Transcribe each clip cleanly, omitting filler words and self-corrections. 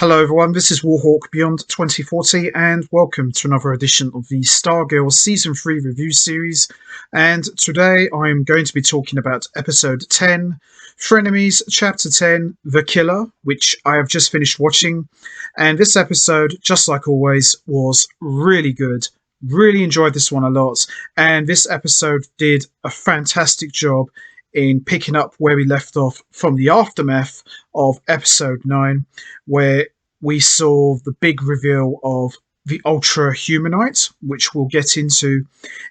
Hello everyone, this is Warhawk Beyond 2040 and welcome to another edition of the Stargirl Season 3 review series. And today I'm going to be talking about episode 10, Frenemies Chapter 10, The Killer, which I have just finished watching. And this episode, just like always, was really good. Really enjoyed this one a lot. And this episode did a fantastic job in picking up where we left off from the aftermath of episode 9, where we saw the big reveal of the Ultra Humanite, which we'll get into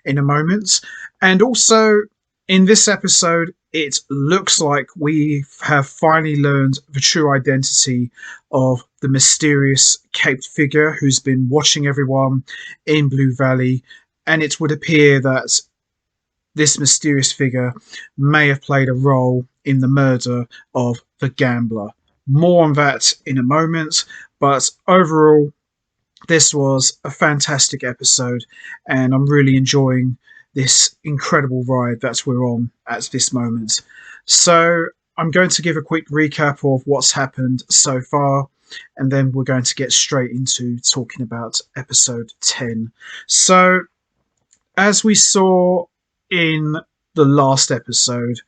in a moment. And also, in this episode, it looks like we have finally learned the true identity of the mysterious caped figure who's been watching everyone in Blue Valley. And it would appear that this mysterious figure may have played a role in the murder of the gambler. More on that in a moment, but overall, this was a fantastic episode, and I'm really enjoying this incredible ride that we're on at this moment. So I'm going to give a quick recap of what's happened so far, and then we're going to get straight into talking about episode 10. So, as we saw in the last episode,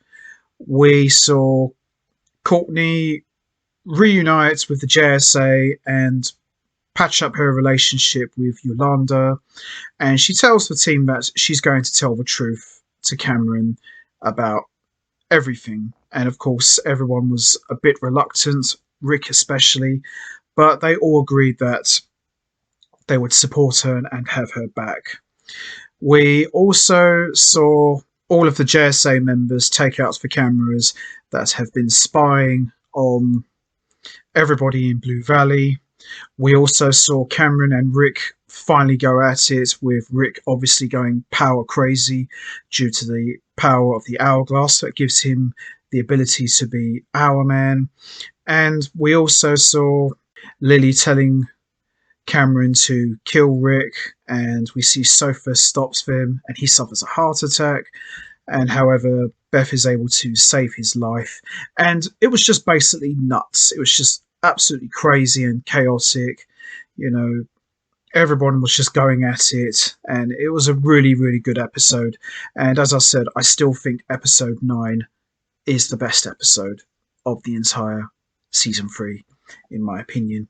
we saw Courtney reunite with the JSA and patch up her relationship with Yolanda, and she tells the team that she's going to tell the truth to Cameron about everything. And of course, everyone was a bit reluctant, Rick especially, but they all agreed that they would support her and have her back. We also saw all of the JSA members take out the cameras that have been spying on everybody in Blue Valley. We also saw Cameron and Rick finally go at it, with Rick obviously going power crazy due to the power of the hourglass that gives him the ability to be Hour Man. And we also saw Lily telling Cameron to kill Rick, and we see Sofa stops him and he suffers a heart attack. And however, Beth is able to save his life. And it was just basically nuts. It was just absolutely crazy and chaotic. You know, everyone was just going at it. And it was a really, really good episode. And as I said, I still think episode 9 is the best episode of the entire season 3, in my opinion.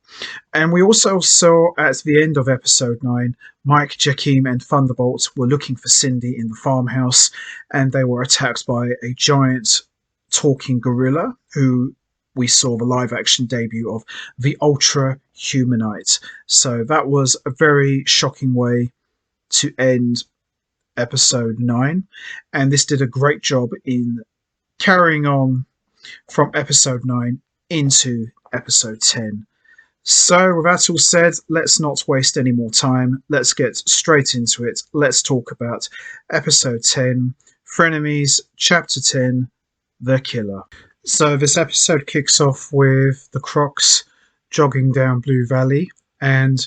And we also saw at the end of episode 9, Mike, Jakeem and Thunderbolt were looking for Cindy in the farmhouse, and they were attacked by a giant talking gorilla, who we saw the live action debut of the Ultra Humanite. So that was a very shocking way to end episode 9, and this did a great job in carrying on from episode 9 into episode 10. So with that all said, let's not waste any more time. Let's get straight into it. Let's talk about episode 10, Frenemies Chapter 10, The Killer. So this episode kicks off with the Crocs jogging down Blue Valley. And,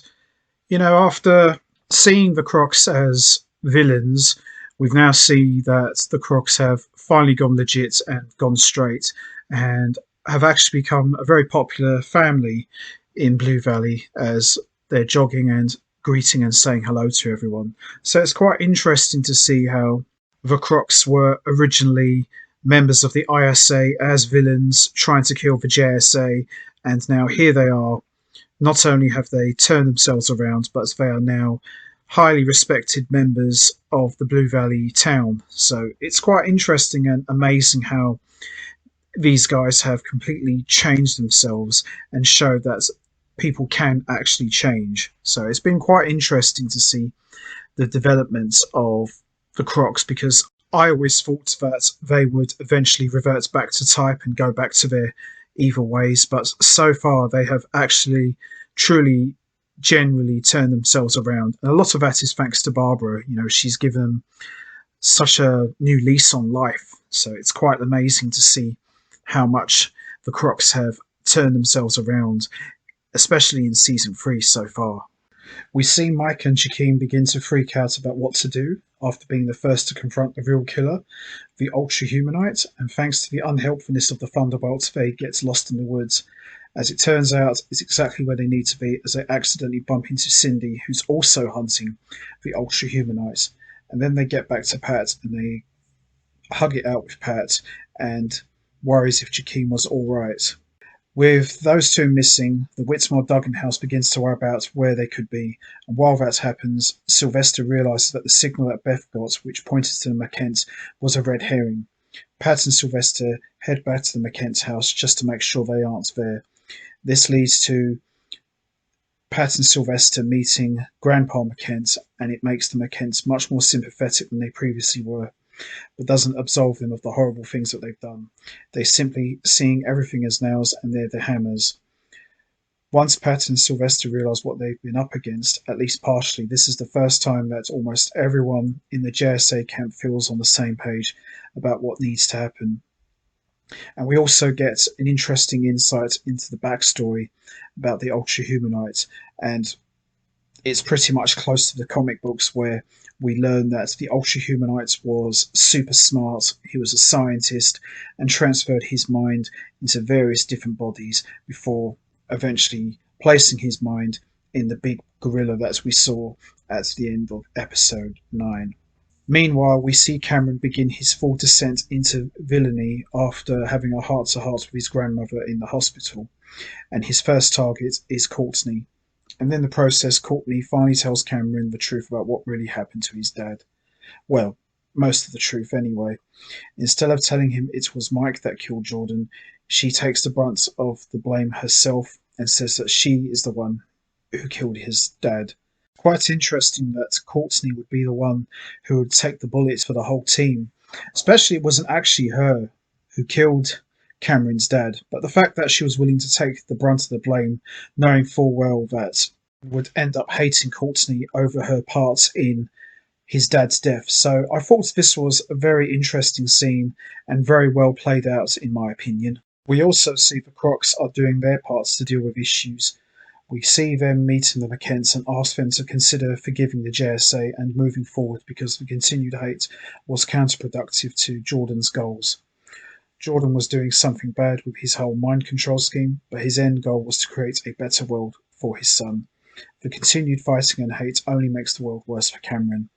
you know, after seeing the Crocs as villains, we now see that the Crocs have finally gone legit and gone straight, and have actually become a very popular family in Blue Valley, as they're jogging and greeting and saying hello to everyone. So it's quite interesting to see how the Crocs were originally members of the ISA as villains trying to kill the JSA, and now here they are. Not only have they turned themselves around, but they are now highly respected members of the Blue Valley town. So it's quite interesting and amazing how these guys have completely changed themselves and showed that people can actually change. So it's been quite interesting to see the developments of the Crocs, because I always thought that they would eventually revert back to type and go back to their evil ways, but so far they have actually truly genuinely turned themselves around. And a lot of that is thanks to Barbara. You know, she's given them such a new lease on life. So it's quite amazing to see how much the Crocs have turned themselves around, especially in season 3 so far. We see Mike and Jakeem begin to freak out about what to do after being the first to confront the real killer, the Ultra Humanite, and thanks to the unhelpfulness of the Thunderbolts, they get lost in the woods. As it turns out, it's exactly where they need to be as they accidentally bump into Cindy, who's also hunting the Ultra Humanites. And then they get back to Pat and they hug it out with Pat and worries if Jakeem was alright. With those two missing, the Whitmore Duggan house begins to worry about where they could be, and while that happens, Sylvester realizes that the signal that Beth got, which pointed to the McKents, was a red herring. Pat and Sylvester head back to the McKents' house just to make sure they aren't there. This leads to Pat and Sylvester meeting Grandpa McKent, and it makes the McKents much more sympathetic than they previously were, but doesn't absolve them of the horrible things that they've done. They're simply seeing everything as nails and they're the hammers. Once Pat and Sylvester realise what they've been up against, at least partially, this is the first time that almost everyone in the JSA camp feels on the same page about what needs to happen. And we also get an interesting insight into the backstory about the Ultra Humanites, and it's pretty much close to the comic books where we learn that the Ultra Humanites was super smart, he was a scientist, and transferred his mind into various different bodies before eventually placing his mind in the big gorilla that we saw at the end of episode 9. Meanwhile, we see Cameron begin his full descent into villainy after having a heart-to-heart with his grandmother in the hospital, and his first target is Courtney. And in the process, Courtney finally tells Cameron the truth about what really happened to his dad. Well, most of the truth anyway. Instead of telling him it was Mike that killed Jordan, she takes the brunt of the blame herself and says that she is the one who killed his dad. Quite interesting that Courtney would be the one who would take the bullets for the whole team. Especially it wasn't actually her who killed Cameron's dad, but the fact that she was willing to take the brunt of the blame, knowing full well that would end up hating Courtney over her part in his dad's death. So I thought this was a very interesting scene and very well played out in my opinion. We also see the Crocs are doing their parts to deal with issues. We see them meeting the McKents and ask them to consider forgiving the JSA and moving forward because the continued hate was counterproductive to Jordan's goals. Jordan was doing something bad with his whole mind control scheme, but his end goal was to create a better world for his son. The continued fighting and hate only makes the world worse for Cameron.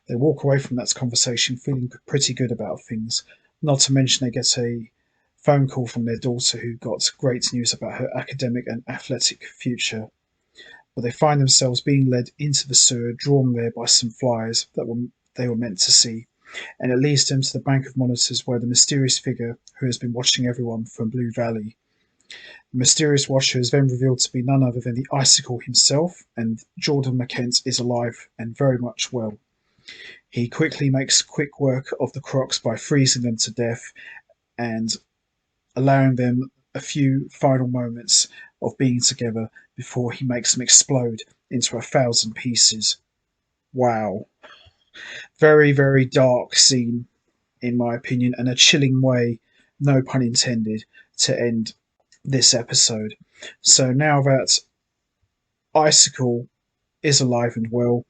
They walk away from that conversation feeling pretty good about things, not to mention they get a phone call from their daughter who got great news about her academic and athletic future. But they find themselves being led into the sewer, drawn there by some flies that they were meant to see, and it leads them to the bank of monitors where the mysterious figure who has been watching everyone from Blue Valley. The mysterious watcher is then revealed to be none other than the Icicle himself, and Jordan McKent is alive and very much well. He quickly makes quick work of the Crocs by freezing them to death and allowing them a few final moments of being together before he makes them explode into 1,000 pieces. Wow. Very, very dark scene, in my opinion, and a chilling way, no pun intended, to end this episode. So now that Icicle is alive and well,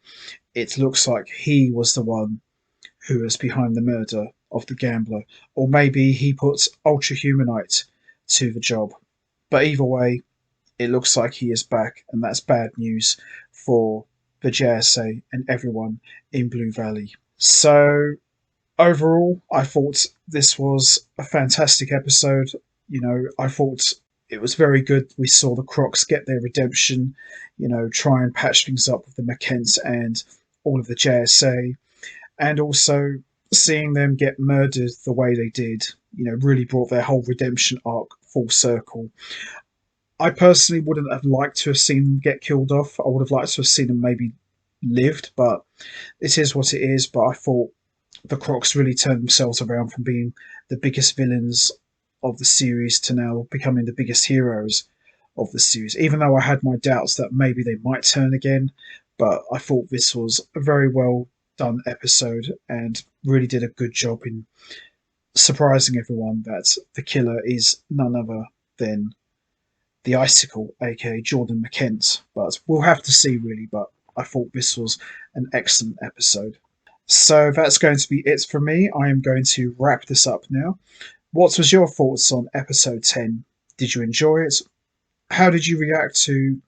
it looks like he was the one who was behind the murder of the gambler, or maybe he put Ultra Humanite to the job. But either way, it looks like he is back, and that's bad news for the JSA and everyone in Blue Valley. So overall, I thought this was a fantastic episode. I thought it was very good. We saw the Crocs get their redemption, try and patch things up with the McKents and all of the JSA, and also seeing them get murdered the way they did, really brought their whole redemption arc full circle. I personally wouldn't have liked to have seen them get killed off. I would have liked to have seen them maybe lived, but it is what it is. But I thought the Crocs really turned themselves around from being the biggest villains of the series to now becoming the biggest heroes of the series, even though I had my doubts that maybe they might turn again. But I thought this was a very well done episode and really did a good job in surprising everyone that the killer is none other than the Icicle, aka Jordan McKent. But we'll have to see, really. But I thought this was an excellent episode. So that's going to be it for me. I am going to wrap this up now. What was your thoughts on episode 10? Did you enjoy it? how did you react to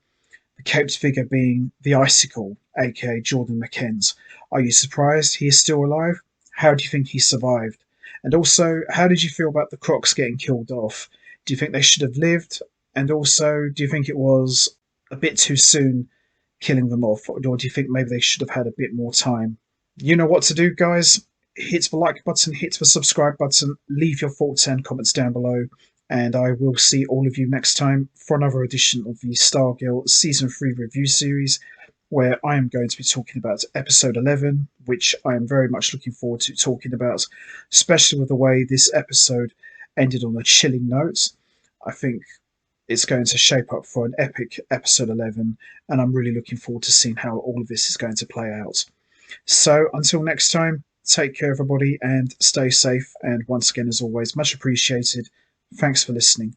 the caped figure being the Icicle, aka Jordan McKenz? Are you surprised he is still alive? How do you think he survived? And also, how did you feel about the Crocs getting killed off? Do you think they should have lived? And also, do you think it was a bit too soon killing them off, or do you think maybe they should have had a bit more time? You know what to do, guys. Hit the like button, hit the subscribe button, leave your thoughts and comments down below, and I will see all of you next time for another edition of the Stargirl Season 3 review series, where I am going to be talking about episode 11, which I am very much looking forward to talking about, especially with the way this episode ended on a chilling note. I think it's going to shape up for an epic episode 11, and I'm really looking forward to seeing how all of this is going to play out. So until next time, take care, everybody, and stay safe. And once again, as always, much appreciated. Thanks for listening.